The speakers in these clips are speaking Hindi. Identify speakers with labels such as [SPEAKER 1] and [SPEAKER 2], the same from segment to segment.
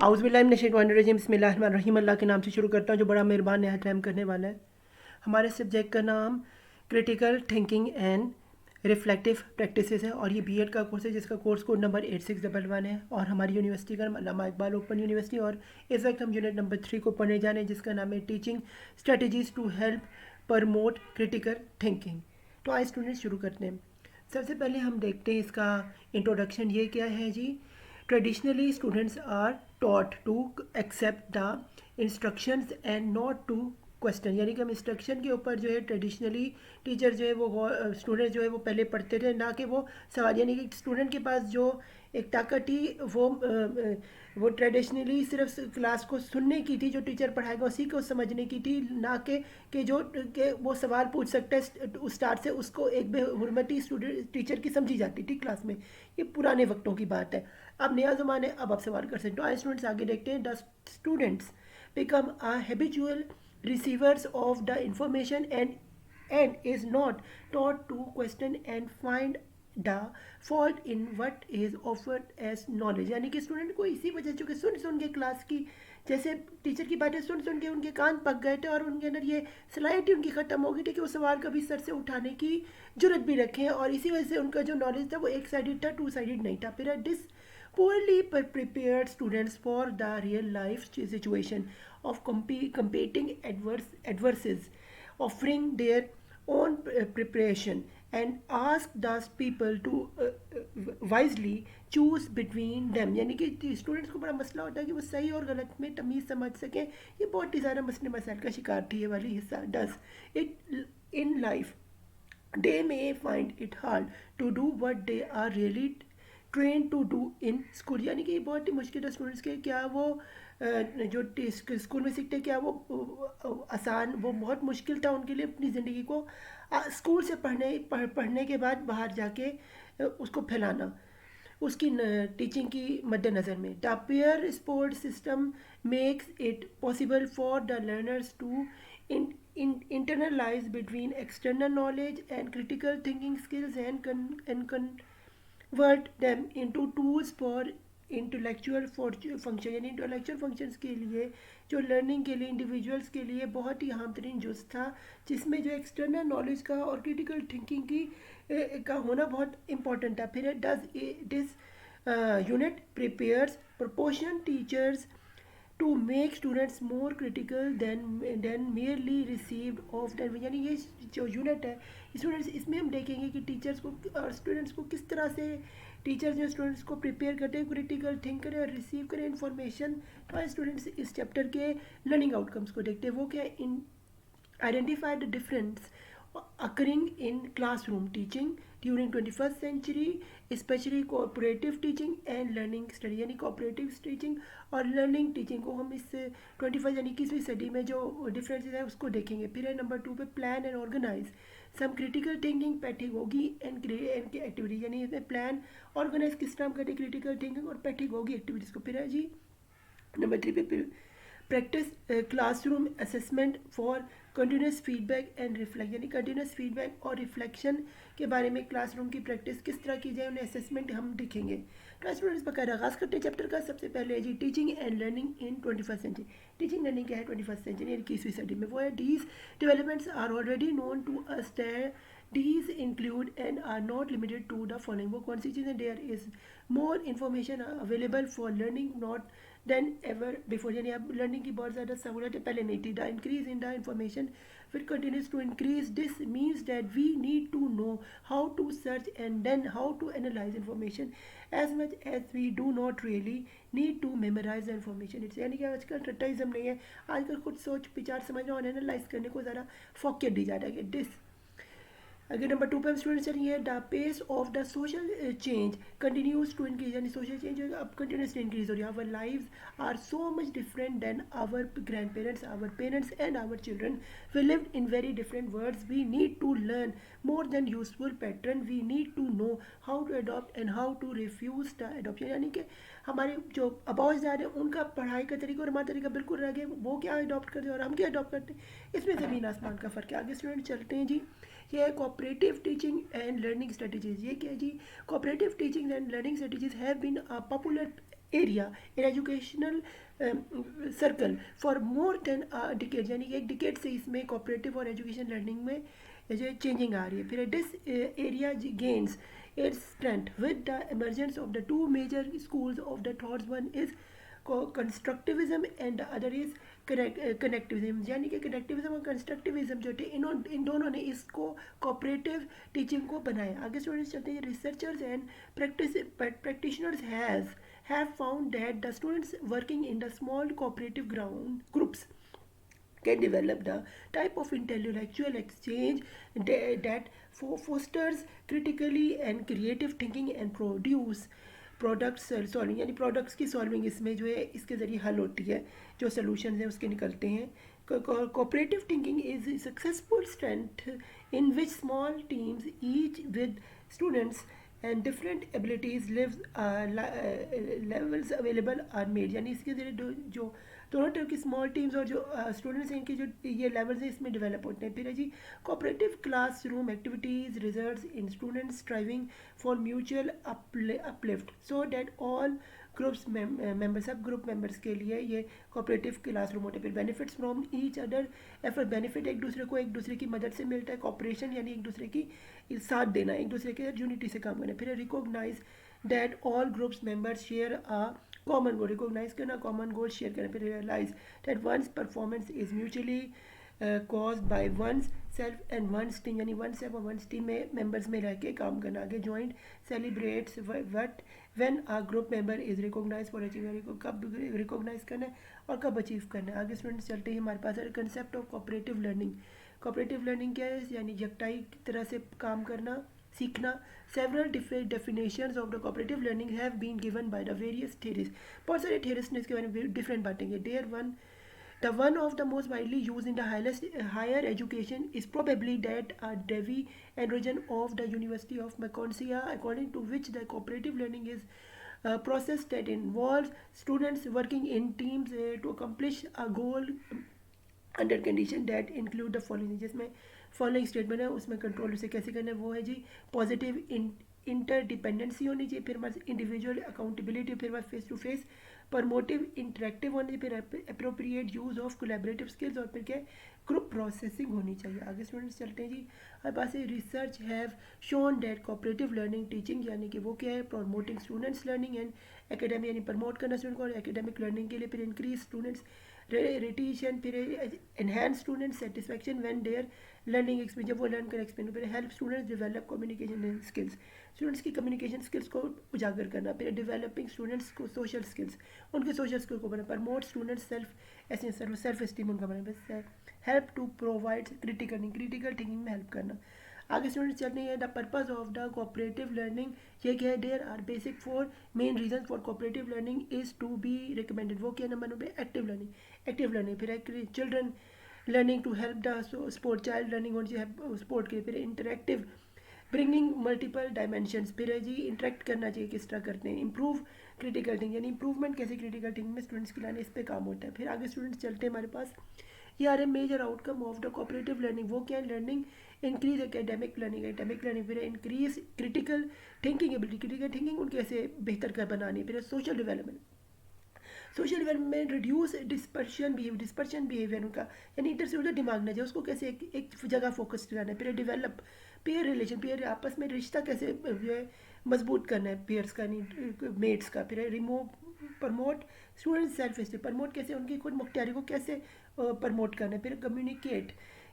[SPEAKER 1] आउज़बिल्लाहिमिनश्शैतानिर्रजीम बिस्मिल्लाहिर्रहमानिर्रहीम। अल्लाह के नाम से शुरू करता हूँ जो बड़ा मेहरबान नहायत रहम करने वाला है। हमारे सब्जेक्ट का नाम critical thinking and reflective practices है और ये बीएड का कोर्स है जिसका कोर्स कोड नंबर 8611 है और हमारी यूनिवर्सिटी का अल्लामा इकबाल ओपन यूनिवर्सिटी। और इस वक्त हम यूनिट नंबर 3 को पढ़ने जा रहे हैं जिसका नाम है teaching strategies to help promote critical thinking. तो आइए स्टूडेंट्स शुरू करते हैं। सबसे पहले हम देखते हैं इसका इंट्रोडक्शन ये क्या है जी। Traditionally, students are taught to accept the instructions and not to question, यानी कि हम इंस्ट्रक्शन के ऊपर जो है ट्रेडिशनली टीचर जो है वो स्टूडेंट जो है वो पहले पढ़ते थे, ना कि वो सवाल, यानी कि स्टूडेंट के पास जो एक ताकत थी वो ट्रेडिशनली सिर्फ क्लास को सुनने की थी, जो टीचर पढ़ाएगा उसी को समझने की थी, ना कि जो कि वो सवाल पूछ सकता है उस स्टार्ट से, उसको एक बेहुरमती स्टूडेंट टीचर की समझी जाती थी क्लास में। ये पुराने वक्तों की बात है। अब नया ज़माना है, अब आप सवाल कर सकते हो। आए स्टूडेंट्स आगे देखते हैं। The students become a habitual receivers of the information and is not taught to question and find the fault in what is offered as knowledge। यानी कि स्टूडेंट को इसी वजह चूँकि सुन सुन के क्लास की, जैसे टीचर की बातें सुन सुन के उनके कान पक गए थे और उनके अंदर ये सलाहियत उनकी ख़त्म हो गई थी कि वो सवाल कभी सर से उठाने की जरूरत भी रखें, और इसी वजह से उनका जो नॉलेज था वो एक साइडेड था, टू साइडेड नहीं था। फिर this poorly prepared students for the real life situation of competing adversaries, offering their own preparation and ask those people to wisely choose between them। यानी कि स्टूडेंट्स को बड़ा मसला होता है कि वो सही और गलत में तमीज़ समझ सकें। ये बहुत ही ज़्यादा मसले मसाइल का शिकार थी ये वाली हिस्सा। Does it in life they may find it hard to do what they are really train to do in school. यानी कि बहुत ही मुश्किल है स्टूडेंट्स के, क्या वो जो स्कूल में सीखते क्या वो आसान, वो बहुत मुश्किल था उनके लिए अपनी ज़िंदगी को स्कूल से पढ़ने के बाद बाहर जाके उसको फैलाना, उसकी टीचिंग की मद्देनज़र में। The peer support system makes it possible for the learners to internalize between external knowledge and critical thinking skills and convert them into tools for intellectual function. यानी इंटेलेक्चुअल फंक्शंस के लिए, जो लर्निंग के लिए इंडिविजुअल्स के लिए बहुत ही अहम तरीन जुज़ था, जिसमें जो एक्सटर्नल नॉलेज का और क्रिटिकल थिंकिंग की का होना बहुत इंपॉर्टेंट था। फिर does this unit prepares proportion teachers to make students more critical than merely received of that. यानी ये जो यूनिट है स्टूडेंट्स, इसमें हम देखेंगे कि टीचर्स को और स्टूडेंट्स को किस तरह से टीचर्स जो स्टूडेंट्स को प्रिपेयर करते हैं, क्रिटिकल थिंक करें और रिसीव करें इन्फॉर्मेशन। तो स्टूडेंट्स इस चैप्टर के लर्निंग आउटकम्स को देखते हैं। वो क्या है, in identify the difference occurring in classroom teaching during 21st century, especially cooperative teaching and learning study। यानी cooperative teaching और learning teaching को हम इस 21 यानी 21वीं सदी में जो डिफरेंसेस है उसको देखेंगे। फिर है नंबर 2 पे plan and organise some critical thinking pedagogy and activities. यानी इसमें प्लान ऑर्गेनाइज किस तरह करते क्रिटिकल थिंकिंग और पैथिगोगी एक्टिविटीज़ को। फिर है जी नंबर 3 पे practice classroom assessment for continuous feedback and reflect. यानी कंटिन्यूस फीडबैक और रिफ्लेक्शन के बारे में क्लासरूम की प्रैक्टिस किस तरह की जाए, उन्हें असेसमेंट हम दिखेंगे। तो स्टूडेंट्स बकायदा आगाज़ करते हैं चैप्टर का। सबसे पहले है जी teaching and learning in 21st century. Teaching learning क्या है 21st सेंचुरी यानी 21वीं सदी में, वो है these developments are already known to us that these include and are not limited to the following। वो कौन सी चीज़ें, there is more information available for learning not than ever before। यानी अब लर्निंग की बहुत ज़्यादा सहूलत पहले नहीं थी। The increase in the information फिर continues to increase, this means that we need to know how to search and then how to analyse information as much as we do not really need to memorise the information. It's यानी कि आजकल रट्टाइज्म नहीं है, आजकल खुद सोच विचार समझना और एनालाइज करने को ज़्यादा फोकियत दी जाता है। दिस अगर नंबर 2 पे हम स्टूडेंट चलिए, the pace of the social change continues to increase. यानी सोशल चेंज अब कंटिन्यूसली इंक्रीज हो रही है। Our lives are so much different than our grandparents, our parents and our children. We lived in very different worlds. We need to learn more than useful pattern. We need to know how to adopt and how to refuse the adoption. यानी कि हमारे जो अबाउजाद है उनका पढ़ाई का तरीका और हमारा तरीका बिल्कुल रह गया। वो क्या अडॉप्ट करते हैं और हम क्या अडॉप्ट करते हैं, इसमें ज़मीन आसमान का फ़र्क है। आगे स्टूडेंट चलते हैं जी। ये है cooperative teaching and learning strategies. ये क्या है जी, cooperative teaching and learning strategies have been popular area in educational circle for more than decade, यानी कि एक डिकेड से इसमें कोऑपरेटिव और एजुकेशन लर्निंग में जो चेंजिंग आ रही है. फिर this area gains its strength with the emergence of the two major schools of the thoughts. One is constructivism and the other is connectivism. यानी कि कनेक्टिविज्म और कंस्ट्रक्टिविज्म जो थे इन दोनों ने इसको कोऑपरेटिव टीचिंग को बनाया. आगे स्टूडेंट्स चलते हैं. Researchers and practitioners have found that the students working in the small cooperative ground groups can develop the type of intellectual exchange that fosters critically and creative thinking and produce products solving, यानी प्रोडक्ट्स की सॉल्विंग इसमें जो है इसके ज़रिए हल होती है, जो सोल्यूशन हैं उसके निकलते हैं. Cooperative thinking is successful strength in which small teams each with students and different abilities levels available are made. यानी इसके ज़रिए जो दोनों टाइप की स्मॉल टीम्स और जो स्टूडेंट्स हैं इनके जो ये लेवल्स हैं इसमें डेवलप होते हैं. फिर है जी cooperative classroom activities results in students striving for mutual uplift so that all groups members, सब ग्रुप मेंबर्स के लिए ये कोऑपरेटिव क्लासरूम होते हैं. फिर benefits from each other effort, benefit एक दूसरे की मदद से मिलता है. कॉपरेशन यानी एक दूसरे की साथ देना, एक दूसरे के साथ यूनिटी से काम करना. फिर recognise that all groups members share a common goal, recognise करना, कॉमन गोल शेयर करना. फिर realise that once performance is mutually caused by once self and once team, यानी वन सेल्फ और वंस टीम में मेंबर्स में रह के काम करना. आगे joint celebrates what when a group member is recognise for achieving, को कब रिकॉग्नाइज करना है और कब अचीव करना है. आगे स्टूडेंट्स चलते हैं. हमारे पास है concept of cooperative learning. Cooperative learning क्या है, यानी यकटाई की तरह से काम करना, सीखना. Several different definitions of the cooperative learning have been given by the various theories. बहुत सारे theorists ने इसके बारे में different बातें की. The one of the most widely used in the higher education is probably that Devi Androgen of the University of Maconcia, according to which the cooperative learning is a process that involves students working in teams to accomplish a goal under condition that include the following. जिसमें फॉलोइंग स्टेटमेंट है उसमें कंट्रोल उसे कैसे करना है वो है जी पॉजिटिव इंटरडिपेंडेंसी होनी चाहिए, फिर हमारे इंडिविजुअल अकाउंटेबिलिटी, फिर हमारे face to face promotive interactive होनी चाहिए, फिर appropriate use of collaborative skills और फिर क्या ग्रुप प्रोसेसिंग होनी चाहिए. आगे स्टूडेंट्स चलते हैं जी. हमारे पास research have shown that cooperative learning teaching, यानी कि वो क्या है promoting students learning and academy, यानी प्रमोट करना स्टूडेंट को और एकेडमिक लर्निंग के लिए. फिर इंक्रीज स्टूडेंट्स रिटेशन, फिर enhance student satisfaction when their learning experience, जब वो लर्न कर एक्सपीरियंस. फिर help students develop communication skills, students की कम्युनिकेशन स्किल्स को उजागर करना. फिर डेवलपिंग स्टूडेंट्स को सोशल स्किल्स, उनके सोशल स्किल को बनाना. प्रमोट स्टूडेंट्स सेल्फ एस्टीम उनका बनाना. Help to provide critical thinking में हेल्प करना. आगे स्टूडेंट्स चलते हैं. The purpose of the cooperative learning ये क्या है, there are basic four main reason for cooperative learning is to be recommended. वो क्या नंबर पे एक्टिव लर्निंग. फिर children learning to help the support, child learning होनी चाहिए स्पोर्ट के. फिर इंटरेक्टिव ब्रिंगिंग मल्टीपल डायमेंशंस, फिर है जी इंटरेक्ट करना चाहिए किस तरह करते हैं. इंप्रूव क्रिटिकल थिंकिंग, यानी इंप्रूवमेंट कैसे क्रिटिकल थिंकिंग में स्टूडेंट्स की लाने इस पर काम होता है. फिर आगे स्टूडेंट्स चलते हैं. हमारे पास ये आ रहे major outcome of the cooperative learning. वो क्या है, लर्निंग इंक्रीज एकेडमिक लर्निंग, फिर increase critical thinking ability, critical thinking उनके कैसे बेहतर कर बनानी. फिर social development reduce dispersion behaviour उनका, यानी इधर से उधर दिमाग ना जाए, उसको कैसे एक जगह फोकस करना है. फिर डेवलप पेयर रिलेशन, पेयर आपस में रिश्ता कैसे जो है मजबूत करना है पेयर्स का, नहीं मेट्स का. फिर promote student self esteem, promote कैसे उनकी खुद मुख्तियारी को कैसे प्रमोट करना है. फिर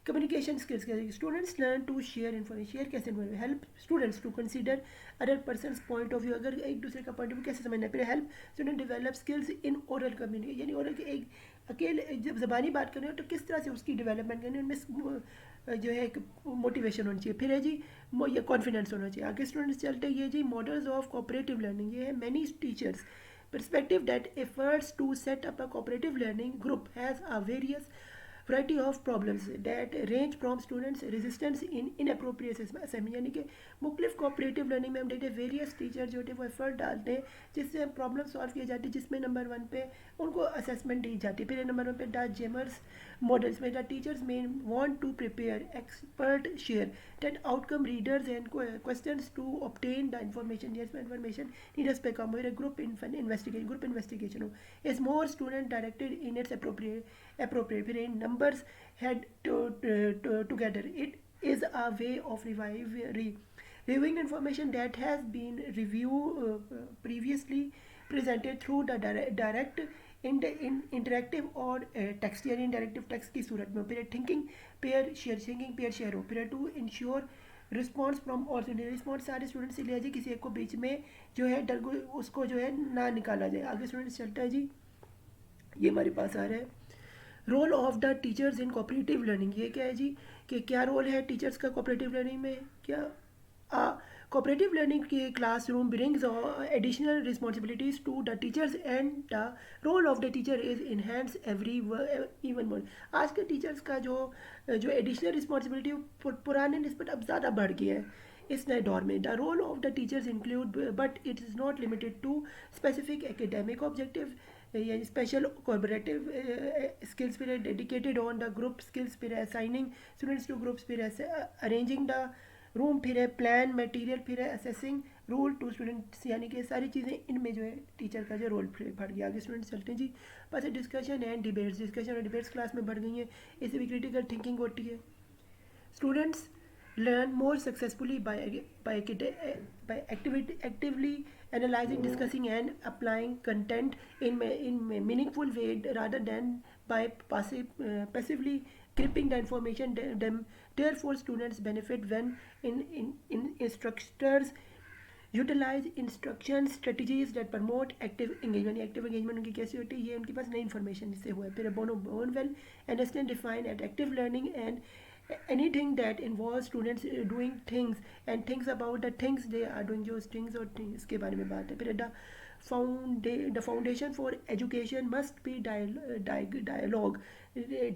[SPEAKER 1] कम्युनिकेशन स्किल्स कैसे students learn to share information, share कैसे help students to consider other persons point of view, अगर एक दूसरे का पॉइंट ऑफ व्यू कैसे समझना है. फिर help student develop skills in oral communication, यानी ओरल के एक अकेले जब ज़बानी बात करनी हो तो किस तरह से उसकी डेवलपमेंट करनी है, उनमें जो है एक मोटिवेशन होनी चाहिए. फिर है जी ये कॉन्फिडेंस होना चाहिए. आगे स्टूडेंट्स चलते हैं. ये जी मॉडल्स ऑफ कोऑपरेटिव लर्निंग, ये है many teachers perspective that efforts to set up a cooperative learning group has a various variety of problems that range from students resistance in inappropriate assessment, यानी कि मुख्तलिफ कोऑपरेटिव लर्निंग में हम देखते हैं वेरियस टीचर जो है वो एफर्ट डालते हैं जिससे प्रॉब्लम सॉल्व की जाती है, जिसमें नंबर 1 पे उनको असेसमेंट दी जाती है। फिर नंबर 1 पे द जेमर्स मॉडल्स में द टीचर्स में want to prepare expert share that outcome readers and questions to obtain the information, जिसमें इंफॉर्मेशन रीडर्स पे कम हो, ग्रुप इन्वेस्टिगेशन हो, is more student directed in its appropriate फिर in numbers head together. It is a way of reviewing information that has been previously presented through the direct interactive और text यानी इंटरेक्टिव टेक्स्ट की सूरत में। फिर थिंकिंग पेयर शेयर हो। फिर to ensure response from all student, response सारे स्टूडेंट से लिया जाए, किसी एक को बीच में जो है डर उसको जो है ना निकाला जाए। आगे स्टूडेंट्स चलता है जी, ये हमारे पास आ रहा है role of the teachers in cooperative learning. ये क्या है जी कि क्या रोल है टीचर्स का कोऑपरेटिव लर्निंग में? क्या cooperative learning classroom brings additional responsibilities to the teachers and the role of the teacher is enhanced even more. आज के टीचर्स का जो एडिशनल रिस्पॉन्सिबिलिटी पुराने निस्बत अब ज़्यादा बढ़ गया है इस नए दौर में। The role of the teachers include but it is not limited to specific academic objective या स्पेशल कोऑपरेटिव स्किल्स, फिर dedicated on the group skills, फिर असाइनिंग स्टूडेंट्स टू ग्रुप्स, फिर अरेंजिंग द रूम, फिर है प्लान मटेरियल, फिर है असेसिंग रूल टू स्टूडेंट्स, यानी कि सारी चीज़ें इनमें जो है टीचर का जो रोल बढ़ गया। आगे स्टूडेंट्स चलते हैं जी, बस डिस्कशन एंड डिबेट्स, डिस्कशन और डिबेट्स क्लास में बढ़ गई हैं, इससे भी क्रिटिकल थिंकिंग होती है। Students learn more successfully by actively analyzing, discussing and applying content in meaningful way rather than by passively gripping the information. Therefore students benefit when instructors utilise instruction strategies that promote active engagement. Active engagement उनकी कैसी होती है? ये उनके पास नई इन्फॉर्मेशन से हुआ है। फिर Bonwell understand define at active learning and anything that involves students doing things and things about the things they are doing, जो things और इसके बारे में बात है। फिर the foundation for education must be dialogue,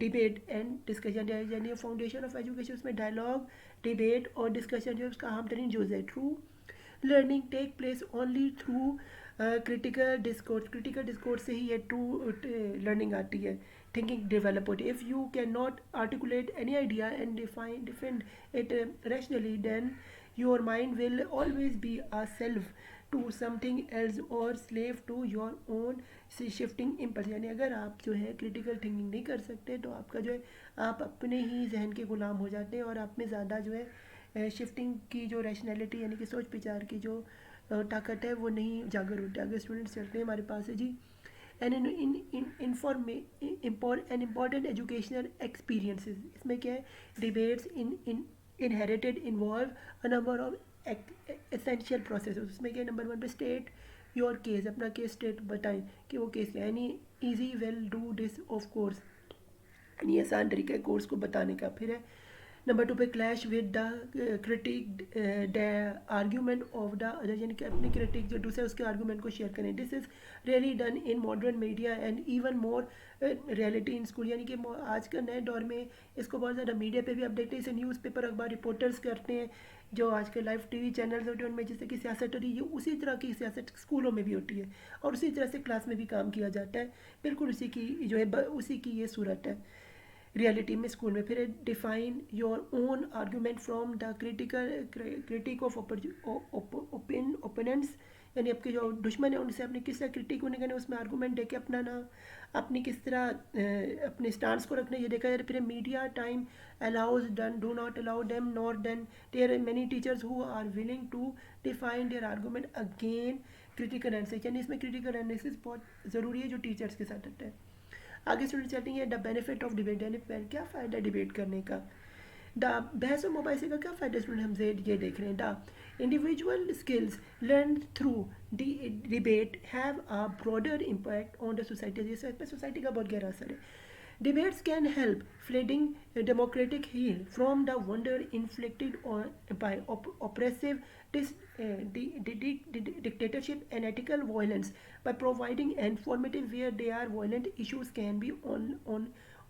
[SPEAKER 1] debate and discussion, यानी फाउंडेशन ऑफ एजुकेशन उसमें डायलॉग, डिबेट और डिस्कशन जो उसका अहम तरीन जुज़ है। True learning take place only through critical discourse से ही ये ट्रू लर्निंग आती है, थिंकिंग डेवलप होती है। If you can not articulate any idea and defend it rationally then your mind will always be a self to something else और slave to your own shifting impulse, यानी अगर आप जो है क्रिटिकल थिंकिंग नहीं कर सकते तो आपका जो है आप अपने ही जहन के गुलाम हो जाते हैं और आप में ज़्यादा जो है शिफ्टिंग की जो रैशनैलिटी यानी कि सोच विचार की जो ताकत है वो नहीं उजागर होती। आगे स्टूडेंट्स चलते हैं, हमारे पास है G an important educational experiences. इसमें क्या है? Debates inherited involve a number of essential process. उसमें क्या है? नंबर 1 पे स्टेट योर केस, अपना केस स्टेट बताएं कि वो केस क्या है, यानी easy well do this of course, यानी आसान तरीका है कोर्स को बताने का। फिर है नंबर 2 पे clash with the critic the argument of the other, यानी कि अपनी क्रिटिक जो दूसरे उसके आर्ग्यूमेंट को शेयर करें। This is really done in modern media and even more reality in school, यानी कि आज के नए दौर में इसको बहुत ज़्यादा मीडिया पे भी आप देखते हैं, इसे न्यूज़पेपर अखबार रिपोर्टर्स करते हैं, जो आज के लाइव टीवी चैनल्स होते हैं उनमें जैसे कि सियासत होती है, उसी तरह की सियासत स्कूलों में भी होती है और उसी तरह से क्लास में भी काम किया जाता है, बिल्कुल उसी की जो है उसी की ये सूरत है रियलिटी में स्कूल में। फिर define your own argument from the critic of opponents, यानी आपके जो दुश्मन है उनसे अपने किस तरह क्रिटिक होने का उसमें आर्गूमेंट दे के अपना ना अपनी किस तरह अपने स्टांस को रखना ये देखा जाए। फिर media time allows done do not allow them not then there are many teachers who are willing to define their argument again critical analysis, यानी इसमें क्रिटिकल एनालिसिस बहुत ज़रूरी है जो टीचर्स के साथ होता है। आगे स्टूडेंट चलते हैं द बेनिफिट ऑफ डिबेट, यानी क्या फ़ायदा डिबेट करने का। द बहस और मुबाहिसे का क्या फ़ायदा स्टूडेंट हमसे ये देख रहे हैं। The individual skills learn through debate have a broader impact on the society, जिस पर सोसाइटी का बहुत गहरा असर है। Debates can help flooding democratic heal from the wonder inflicted by oppressive dictatorship and ethical violence by providing informative where they are violent issues can be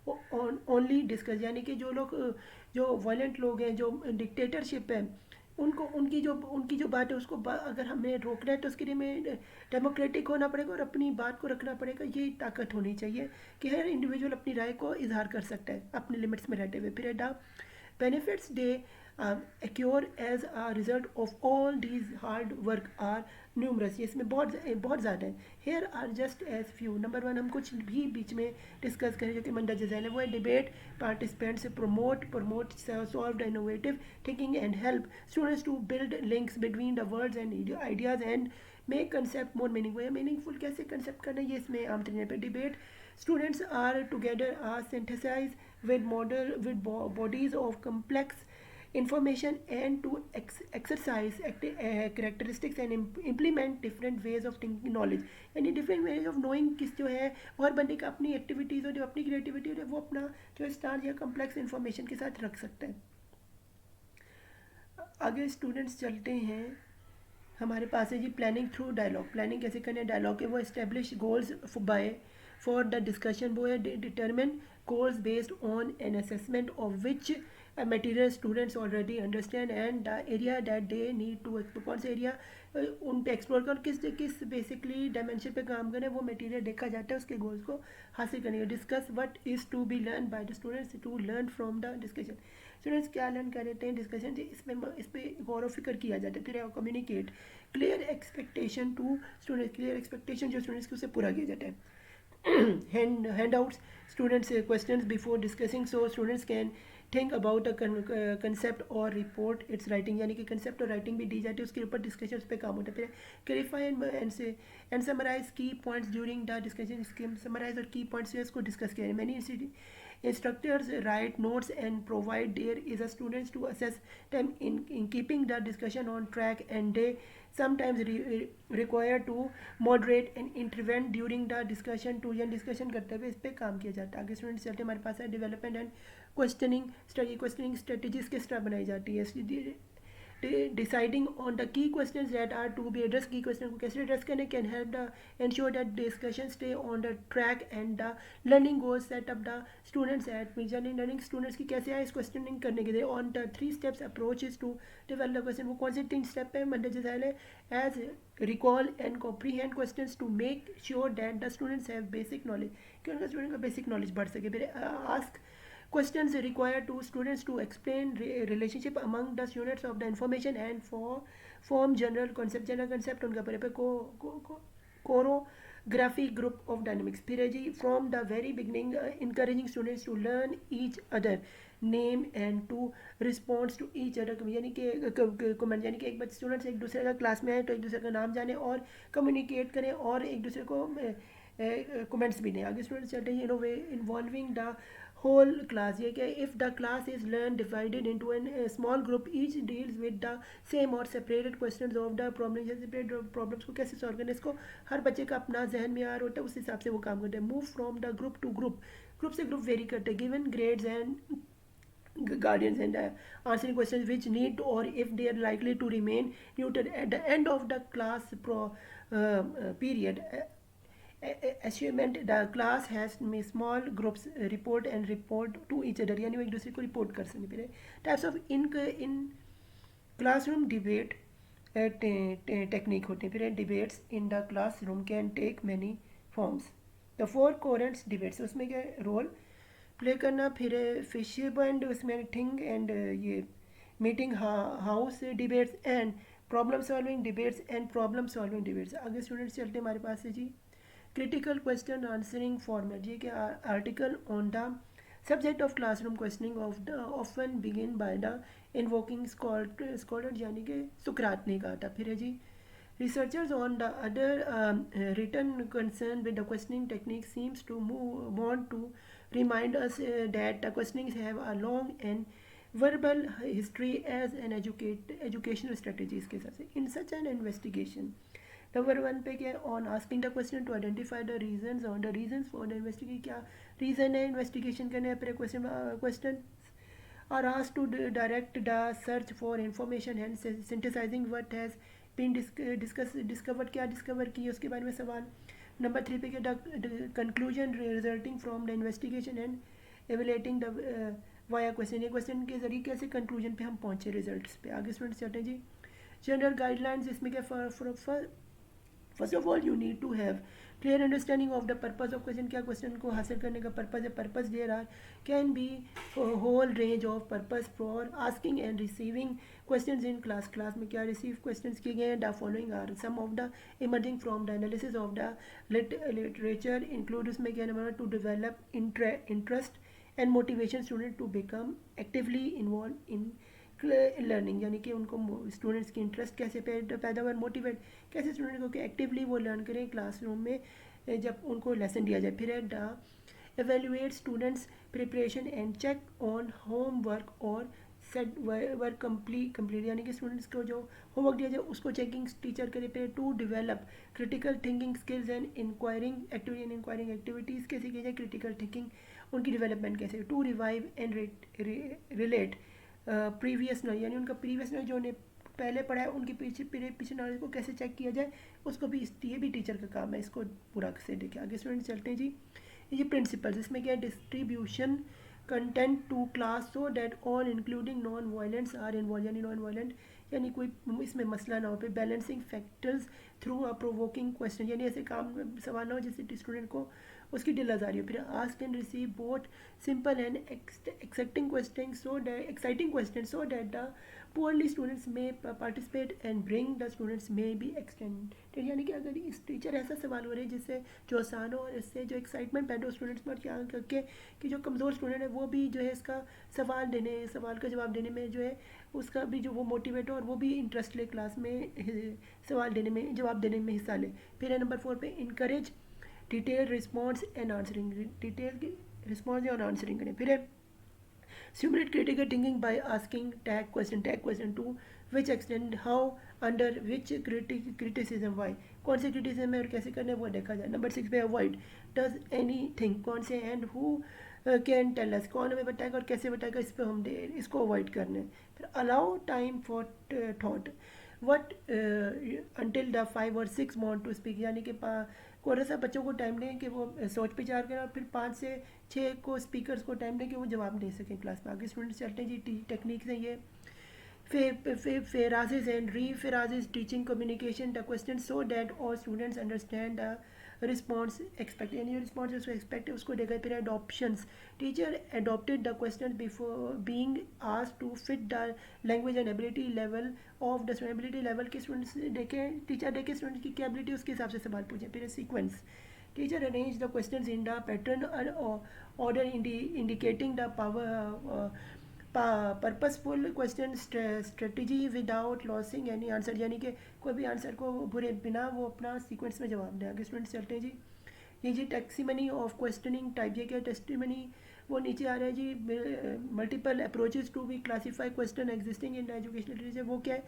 [SPEAKER 1] only discuss, यानी कि जो लोग जो वायलेंट लोग हैं, जो डिक्टेटरशिप है, उनको उनकी जो बात है उसको अगर हमें रोकना है तो उसके लिए हमें डेमोक्रेटिक होना पड़ेगा और अपनी बात को रखना पड़ेगा। ये ताकत होनी चाहिए कि हर इंडिविजुअल अपनी राय को इजहार कर सकता है अपने लिमिट्स में रहते हुए। फिर the benefits they accrue as a result of all these hard work are numerous। ये इसमें बहुत ज़्यादा है। Here are just as few। Number one, हम कुछ भी बीच में डिस्कस करें जो कि मंडा जैसा है, वो है debate participants promote solved innovative thinking and help students to build links between the words and ideas and make concept more meaningful। कैसे concept करना है ये इसमें आम तरीके पे debate, students are together are synthesize with bodies of complex information and to exercise characteristics and implement different ways of thinking knowledge। यानी different ways of knowing किस जो है, और बंदे का अपनी एक्टिविटीज़ और जो अपनी क्रिएटिविटी है वो अपना जो स्टार या कम्प्लेक्स इन्फॉर्मेशन के साथ रख सकता है। आगे स्टूडेंट्स चलते हैं, हमारे पास है जी प्लानिंग थ्रू डायलॉग। प्लानिंग कैसे करना है डायलॉग के, वो establish goals by for the discussion, वो है determine goals based on an assessment of which material students already understand and the area that they need to explore. कौन से एरिया उन पे एक्सप्लोर कर, किस बेसिकली डायमेंशन पे काम करें, वो मटेरियल देखा जाता है उसके गोल्स को हासिल करने के। Discuss what is to be learn by the students to learn from the discussion. Students क्या लर्न कर रहे हैं डिस्कशन से, इस पर गौर व फिक्र किया जाता है। फिर communicate clear expectation to students, clear expectation जो स्टूडेंट्स की उससे पूरा किया जाता है। handouts students questions before discussing so students can think about a concept or report its writing, यानी कि concept और writing भी दी जाती है, उसके ऊपर डिस्कशन पे काम होता है। फिर clarify and summarize key points during the discussion, summarize और key points इसको डिस्कस किया है। many instructors write notes and provide there is a students to assess them in keeping the discussion on track, and they sometimes required to moderate and intervene during the discussion to या डिस्कशन करते हुए इस पर काम किया जाता है। आगे स्टूडेंट्स चलते हमारे पास है डेवलपमेंट एंड क्वेश्चनिंग स्ट्रेटजीज किस तरह बनाई जाती है। Deciding on the key questions that are to be address, key question को कैसे एड्रेस करने can help the ensure that discussion stay on the track and the learning goals set up the students at learning students की कैसे आए इस क्वेश्चनिंग करने के लिए। On the 3 steps approach is to develop the question, वो कौन से 3 स्टेप है मंडे जैसा है, as recall and comprehend questions to make sure that the students have basic knowledge, कि उनका स्टूडेंट का बेसिक नॉलेज बढ़ सके। फिर ask questions require to students to explain relationship among the units of the information and form general concept उनका पर choreography group of dynamics। फिर है जी from the very beginning encouraging students to learn each other name and to respond to each other, यानी कि कमेंट, यानी कि एक बच्चे स्टूडेंट्स एक दूसरे का क्लास में आए तो एक दूसरे का नाम जाने और कम्युनिकेट करें और एक दूसरे को कमेंट्स भी दें। आगे स्टूडेंट्स चलते हैं इन्वॉल्विंग द whole class, ये क्या, if the class is learned divided into a small group each deals with the same or separated questions of the problem, separate problems को कैसे सॉल्व करना, इसको हर बच्चे का अपना जहन में आ होता है, उस हिसाब से वो काम करते हैं। Move from the group to group से ग्रुप वेरी करते हैं। Given grades and guardians and answering questions which need or if they are likely to remain neutral at the end of the class period। achievement the class has small groups report to each other, यानी वो एक दूसरे को रिपोर्ट कर सकें। फिर types of in classroom debate technique होते हैं। फिर debates in the classroom can take many forms. The 4 corners debates, उसमें क्या रोल प्ले करना। फिर फिशिप एंड उसमें थिंग एंड ये meeting house debates and problem solving debates and problem solving debates. आगे स्टूडेंट्स चलते हमारे पास है जी critical question answering format, ये कि article on the subject of classroom questioning of the often begin by the invoking scholars, यानी कि सुकरात ने कहा था। फिर है जी researchers on the other written concern with the questioning technique seems to want to remind us that the questionings have a long and verbal history as an educational strategy। इसके साथ से in such an investigation number 1 पे क्या, on asking the question to identify the reasons और the reasons for the investigation, क्या रीज़न है इन्वेस्टिगेशन करने पर question are asked to direct the search for information and synthesising what has been discovered, क्या डिस्कवर की उसके बारे में सवाल। नंबर 3 पे क्या, the conclusion resulting from the investigation and evaluating the via question, ये क्वेश्चन के जरिए कैसे कंक्लूजन पे हम पहुँचे रिजल्ट्स पे। आगे स्टूडेंट्स चलते हैं जी। जनरल गाइडलाइंस, इसमें क्या first of all you need to have clear understanding of the purpose of question, क्या क्वेश्चन को हासिल करने का पर्पज है। Purpose there are can be whole range of purpose for asking and receiving question in class, class में क्या रिसीव क्वेश्चन किए गए हैं। The following are some of the emerging from the analysis of the literature include, उसमें क्या number two develop interest and motivation student to become actively involve in learning, यानी कि उनको स्टूडेंट्स की इंटरेस्ट कैसे पैदा हुआ, मोटिवेट कैसे स्टूडेंट को कि एक्टिवली वो लर्न करें क्लासरूम में जब उनको लेसन दिया जाए। फिर है the evaluate students preparation and check on home work और सेट वर्क कंप्लीट, यानी कि स्टूडेंट्स को जो होमवर्क दिया जाए उसको चेकिंग टीचर करे। फिर to develop critical thinking skills and inquiring activities कैसे की जाए, क्रिटिकल थिंकिंग उनकी डेवलपमेंट कैसे। To revive and relate previous knowledge, यानी उनका प्रीवियस नॉलेज जो उन्हें पहले पढ़ा है उनके पीछे नॉलेज को कैसे चेक किया जाए, उसको भी ये भी टीचर का काम है, इसको पूरा से देखें। आगे स्टूडेंट चलते हैं जी। ये प्रिंसिपल्स, इसमें क्या है, distribution content to class so that all including non violents are involve, यानी नॉन वायलेंट यानी कोई इसमें मसला ना हो। पे balancing factors through a provoking question, यानी ऐसे काम सवाल ना हो जिससे स्टूडेंट को उसकी दिल आजारी हो। फिर ask and receive both simple and exciting question so that the poorly students may participate and bring the students may be extended, यानी कि अगर इस टीचर ऐसा सवाल हो रहे हैं जिससे जो आसान हो और इससे जो एक्साइटमेंट पैदा हो स्टूडेंट्स पर, क्या करके कि जो कमज़ोर स्टूडेंट है वो भी जो है इसका सवाल का जवाब देने में जो है उसका भी जो वो मोटिवेट हो और वो भी इंटरेस्ट ले क्लास में सवाल देने में जवाब देने में हिस्सा ले। फिर है नंबर 4 पे encourage detail response and answering, detail response और आंसरिंग करें। फिर है simulate critical thinking by asking tag question to which extent, how, under which criticism, why, कौन से criticism है और कैसे करना है वो देखा जाए। नंबर 6 पे avoid does anything, कौन से and who can tell us, कौन हमें बताएगा और कैसे बताएगा, इस पर हम इसको अवॉइड करना है। फिर allow time for thought what until the 5 or 6 want to speak, यानी कि थोड़ा सा बच्चों को टाइम दें कि वो सोच विचार करें और फिर 5 से 6 को स्पीकर्स को टाइम दें कि वो जवाब दे सकें क्लास में। आगे स्टूडेंट्स चलते हैं जी। टेक्निक्स हैं ये phrases and re-phrases teaching communication the question so that all students understand the response expect, यानी जो रिस्पॉन्स उसको एक्सपेक्ट है उसको देगा। फिर adoptions, teacher adopted the question before being asked to fit the language and ability level of the student, ability level के स्टूडेंट्स देखें, टीचर देखें स्टूडेंट्स की क्या ability उसके हिसाब से सवाल पूछें। फिर sequence, teacher arrange the questions in the pattern order indicating the purposeful question strategy without losing any answer, यानी कि कोई भी आंसर को बुरे बिना वो अपना सीक्वेंस में जवाब दें। आगे स्टूडेंट्स चलते हैं जी। ये जी टेक्सीमनी ऑफ क्वेश्चनिंग टाइप, ये क्या टेस्टिमनी वो नीचे आ रहा है जी। Multiple approaches to be classify question existing in educational literature, वो क्या है,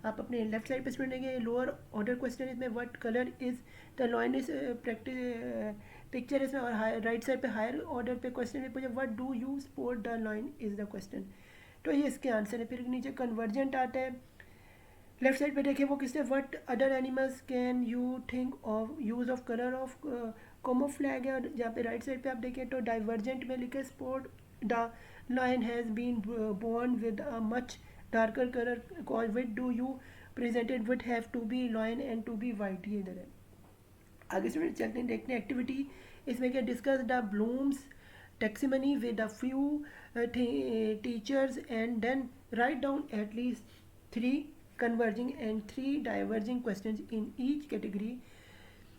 [SPEAKER 1] आप अपने लेफ्ट साइड पे स्टूडेंट देंगे लोअर ऑर्डर क्वेश्चन इसमें what colour is the lion is practice picture इसमें, और राइट साइड पे हायर ऑर्डर पे क्वेश्चन में पूछे what do you support the line is the question, तो ये इसके आंसर है। फिर नीचे कन्वर्जेंट आता है, लेफ्ट साइड पे देखें वो किससे what other animals can you think of use of colour of camouflage है, और जहाँ पे राइट साइड पे आप देखें तो डाइवर्जेंट में लिखे sport the line has been born with a much darker colour cause with do you presented with have to be line and to be white, ये इधर है। आगे स्टूडेंट चलते हैं देखते हैं एक्टिविटी, इसमें क्या discuss the Bloom's taxonomy with a few teachers and then write down at least 3 converging and 3 diverging questions in each category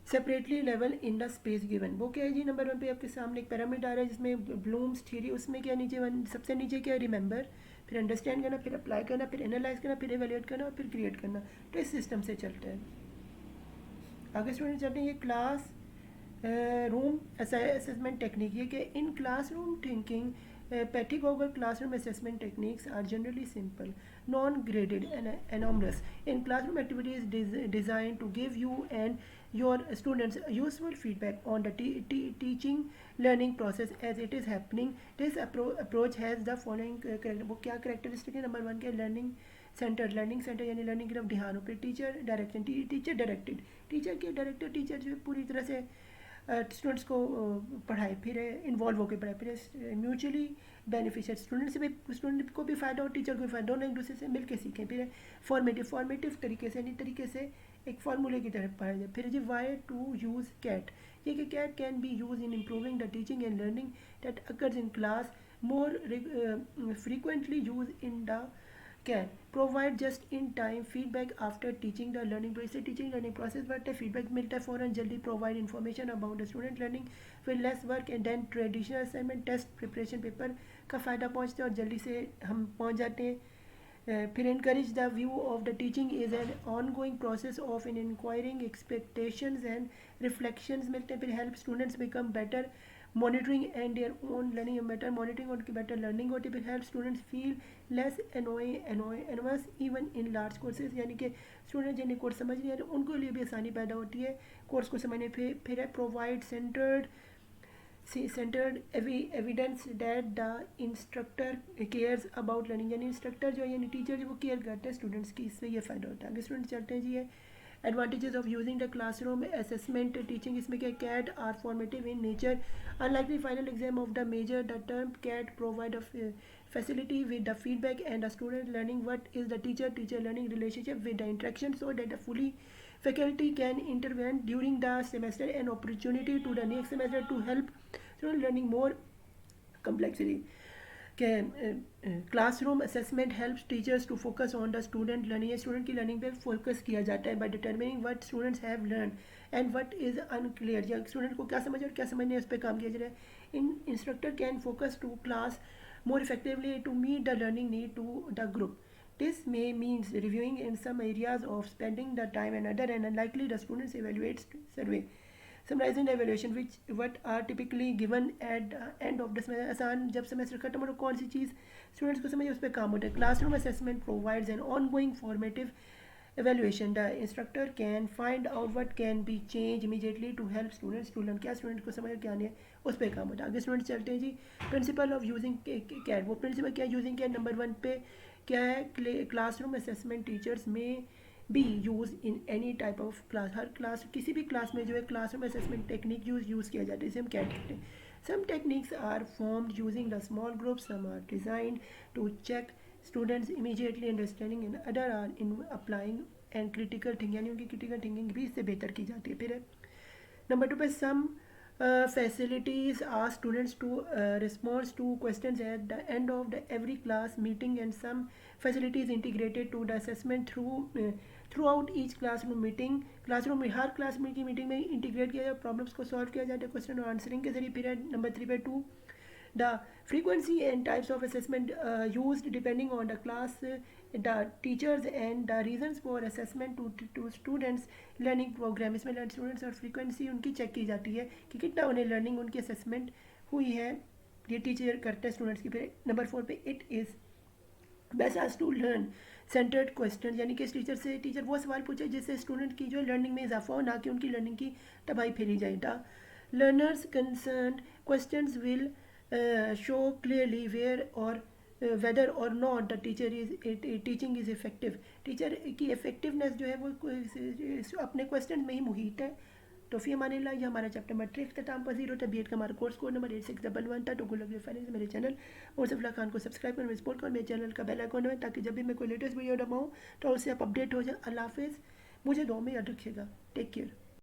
[SPEAKER 1] separately level in the space given। वो क्या है जी, नंबर 1 पे आपके सामने एक पैरामिड आ रहा है जिसमें ब्लूम्स थ्योरी, उसमें क्या नीचे सबसे नीचे क्या रिमेंबर, फिर अंडरस्टैंड करना, फिर अप्लाई करना, फिर एनालाइज करना, फिर एवेल्यूएट करना और फिर क्रिएट करना, तो इस सिस्टम से चलता है। आगे स्टूडेंट चलते हैं ये क्लास रूम assessment technique, ये कि in classroom thinking pedagogical classroom assessment techniques are generally simple, non-graded and anonymous. In classroom activities designed to give you and your students useful feedback on the teaching learning process as it is happening. This approach has the following वो क्या characteristic है, नंबर 1 के लर्निंग सेंटर यानी लर्निंग की तरफ ध्यान हो। फिर teacher direction, teacher directed, teacher जो है पूरी तरह से स्टूडेंट्स को पढ़ाए, फिर इन्वॉल्व होकर पढ़ाए, फिर म्यूचुअली बेनिफिशियल स्टूडेंट को भी फ़ायदा और टीचर को भी फ़ायदा, दोनों एक दूसरे से मिल के सीखें। फिर फॉर्मेटिव तरीके से, यानी तरीके से एक फार्मूले की तरफ पढ़ा जाए। फिर जी वाई टू यूज़ कैट, ये कि CAT can be use in improving the teaching and learning that occurs in class more frequently used in the can provide just in time feedback after teaching the learning process। इससे टीचिंग लर्निंग प्रोसेस बढ़ता है, फीडबैक मिलता है फ़ौरन, जल्दी provide information about the student learning, फिर less work and then traditional assignment test preparation paper का फ़ायदा पहुँचता है और जल्दी से हम पहुँच जाते हैं। फिर encourage the view of the teaching is an ongoing process of in inquiring expectations and reflections मिलते हैं। फिर help students become better monitoring and their own learning better monitoring और better learning होती है। फिर help students feel less annoyance even in large courses, यानी कि स्टूडेंट जिन्हें कोर्स समझ नहीं आ रहे उनके लिए भी आसानी पैदा होती है कोर्स को समझने। फिर है provide centered evidence that the instructor cares about learning, यानी इंस्ट्रक्टर जो यानी टीचर जो वो केयर करते हैं स्टूडेंट्स की, इससे ये फ़ायदा होता है। आगे स्टूडेंट चलते हैं जी। है advantages of using the classroom assessment teaching, इसमें क्या CAT are formative in nature unlike the final exam of the major the term CAT provide a facility with the feedback and the student learning what is the teacher learning relationship with the interaction, so that the fully faculty can intervene during the semester and opportunity to the next semester to help student learning more complexity। Classroom assessment helps teachers to focus on the student learning, student की लर्निंग पे फोकस किया जाता है by determining what students have learn and what is unclear, या स्टूडेंट को क्या समझ और क्या समझ नहीं, उस पर काम किया जा रहा है। In instructor can focus to class more effectively to meet the learning need to the group. This may means reviewing in some areas of spending the time and other, and unlikely the students evaluate survey summarizing the evaluation which what are typically given at the end of the semester। आसान जब सेमेस्टर खत्म हो तो कौन सी चीज़ स्टूडेंट्स को समझे उस पर काम होता है। Classroom assessment provides an ongoing formative evaluation, the instructor can find out what can be changed immediately to help students to learn, क्या स्टूडेंट को समझ क्या नहीं है उस पर काम होता है। आगे स्टूडेंट चलते हैं जी। प्रिंसिपल ऑफ यूजिंग कैट, वो प्रिंसिपल क्या यूजिंग कैट नंबर 1 पे क्या है, क्लासरूम असेसमेंट टीचर्स में be use in any type of class, हर क्लास किसी भी क्लास में जो है क्लासरूम असेसमेंट टेक्निक यूज़ किया जाता है, इसे हम कैट कहते हैं। Some techniques are formed using the small group, some are designed to check students immediately understanding and other are in applying and critical thinking, यानी उनकी क्रिटिकल थिंकिंग भी इससे बेहतर की जाती है। फिर है नंबर 2 पे सम facilities ask students to respond to questions at the end of the every class meeting, and some facilities integrated to the assessment throughout each classroom meeting। Classroom में हर क्लास की मीटिंग में इंटीग्रेट किया जाए, प्रॉब्लम्स को सॉल्व किया जाता है क्वेश्चन और आंसरिंग के जरिए। पीरियड नंबर 3 पे 2 the frequency and types of assessment used depending on the class, the teachers and the reasons for assessment to students learning program, इसमें स्टूडेंट्स और फ्रीक्वेंसी उनकी चेक की जाती है कि कितना उन्हें लर्निंग उनकी असेसमेंट हुई है, ये टीचर करते हैं स्टूडेंट्स की। फिर नंबर 4 पे इट इज़ बेस्ट आज टू लर्न सेंटर्ड क्वेश्चन, यानी कि इस टीचर से टीचर वो सवाल पूछे जिससे स्टूडेंट की जो लर्निंग में इजाफा हो, ना कि उनकी लर्निंग की तबाही फेरी जाए। The learners concern questions will show clearly where or whether or not the teaching is effective। Teacher की इफेक्टिवनेस जो है वो अपने क्वेश्चन में ही मुहित है। तो फिर हमारे लिए हमारा चैप्टर नंबर 3 अख्ताम पजीर होता है। बीएड का हमारा कोर्स कोड नंबर 8611 था। तो गुड फाइनेंस मेरे चैनल और सफला खान को सब्सक्राइब करें, सपोर्ट करें, मेरे चैनल का बेल आइकन है ताकि जब भी मैं कोई लेटेस्ट वीडियो डलवाऊँ तो उससे आप अपडेट हो जाए। अल्लाह हाफिज़, मुझे दुआ में याद रखिएगा। Take care.